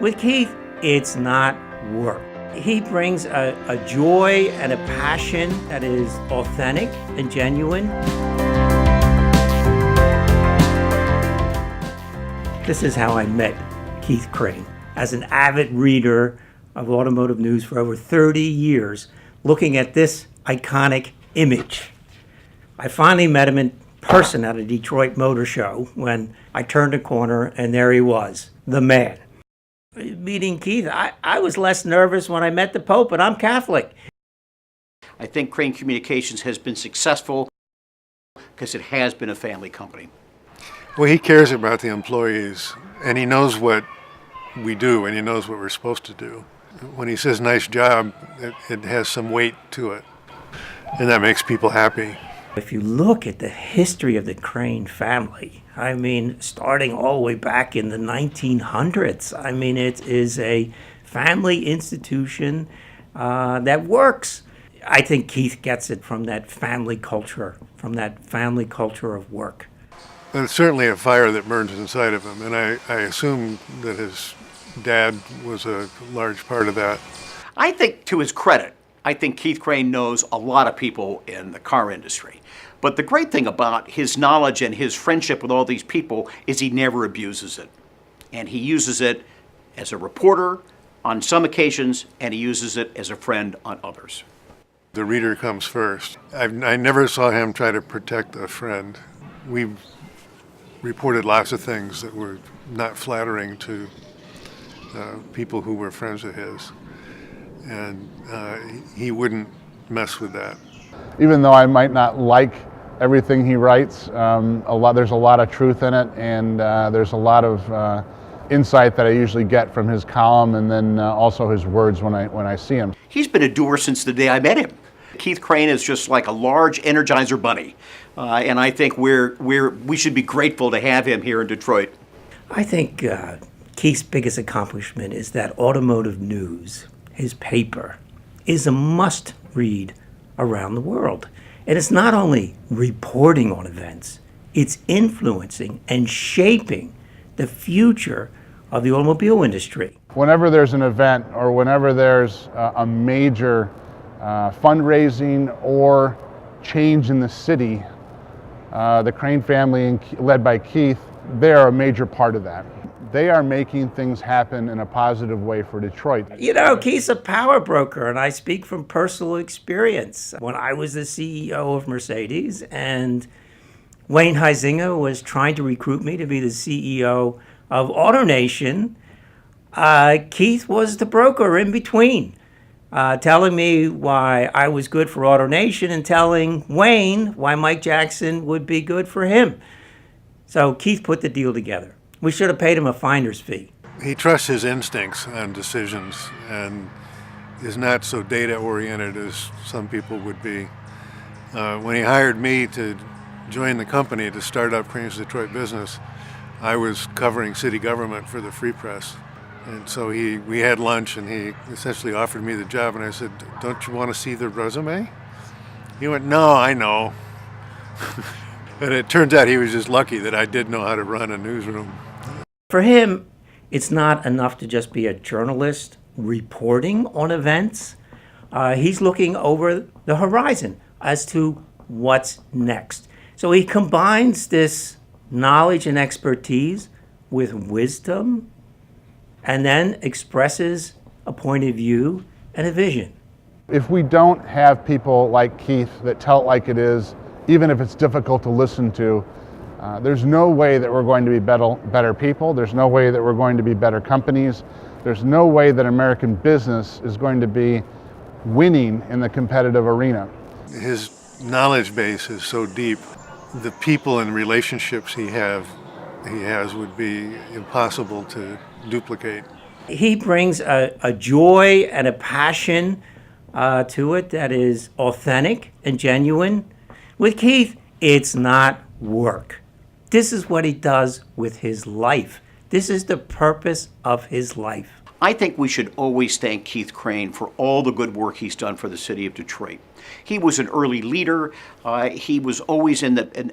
With Keith, it's not work. He brings a joy and a passion that is authentic and genuine. This is how I met Keith Crain. As an avid reader of automotive news for over 30 years, looking at this iconic image. I finally met him in person at a Detroit Motor Show when I turned a corner and there he was, the man. Meeting Keith, I was less nervous when I met the Pope, but I'm Catholic. I think Crain Communications has been successful because it has been a family company. Well, he cares about the employees, and he knows what we do, and he knows what we're supposed to do. When he says nice job, it has some weight to it, and that makes people happy. If you look at the history of the Crain family, I mean, starting all the way back in the 1900s, I mean, it is a family institution that works. I think Keith gets it from that family culture, of work. And it's certainly a fire that burns inside of him, and I assume that his dad was a large part of that. I think, to his credit, I think Keith Crain knows a lot of people in the car industry. But the great thing about his knowledge and his friendship with all these people is he never abuses it. And he uses it as a reporter on some occasions, and he uses it as a friend on others. The reader comes first. I never saw him try to protect a friend. We reported lots of things that were not flattering to people who were friends of his. And he wouldn't mess with that. Even though I might not like everything he writes, there's a lot of truth in it, and there's a lot of insight that I usually get from his column, and then also his words when I see him. He's been a doer since the day I met him. Keith Crain is just like a large Energizer bunny, and I think we should be grateful to have him here in Detroit. I think Keith's biggest accomplishment is that Automotive News, his paper, is a must-read around the world. And it's not only reporting on events, it's influencing and shaping the future of the automobile industry. Whenever there's an event or whenever there's a major fundraising or change in the city, the Crain family, led by Keith, they are a major part of that. They are making things happen in a positive way for Detroit. You know, Keith's a power broker, and I speak from personal experience. When I was the CEO of Mercedes, and Wayne Huizinga was trying to recruit me to be the CEO of AutoNation, Keith was the broker in between, telling me why I was good for AutoNation and telling Wayne why Mike Jackson would be good for him. So Keith put the deal together. We should have paid him a finder's fee. He trusts his instincts on decisions and is not so data-oriented as some people would be. When he hired me to join the company to start up Crain's Detroit business, I was covering city government for the Free Press. And so we had lunch, and he essentially offered me the job, and I said, "Don't you want to see the resume?" He went, "No, I know." And it turns out he was just lucky that I did know how to run a newsroom. For him, it's not enough to just be a journalist reporting on events. He's looking over the horizon as to what's next. So he combines this knowledge and expertise with wisdom and then expresses a point of view and a vision. If we don't have people like Keith that tell it like it is, even if it's difficult to listen to, there's no way that we're going to be better people. There's no way that we're going to be better companies. There's no way that American business is going to be winning in the competitive arena. His knowledge base is so deep. The people and relationships he has would be impossible to duplicate. He brings a joy and a passion to it that is authentic and genuine. With Keith, it's not work. This is what he does with his life. This is the purpose of his life. I think we should always thank Keith Crain for all the good work he's done for the city of Detroit. He was an early leader. He was always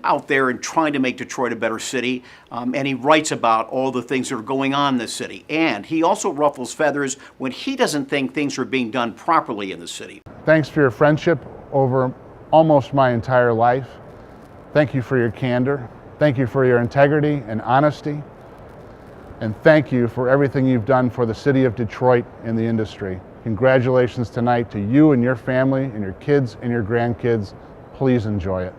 out there and trying to make Detroit a better city. And he writes about all the things that are going on in the city. And he also ruffles feathers when he doesn't think things are being done properly in the city. Thanks for your friendship over almost my entire life. Thank you for your candor. Thank you for your integrity and honesty. And thank you for everything you've done for the city of Detroit and the industry. Congratulations tonight to you and your family and your kids and your grandkids. Please enjoy it.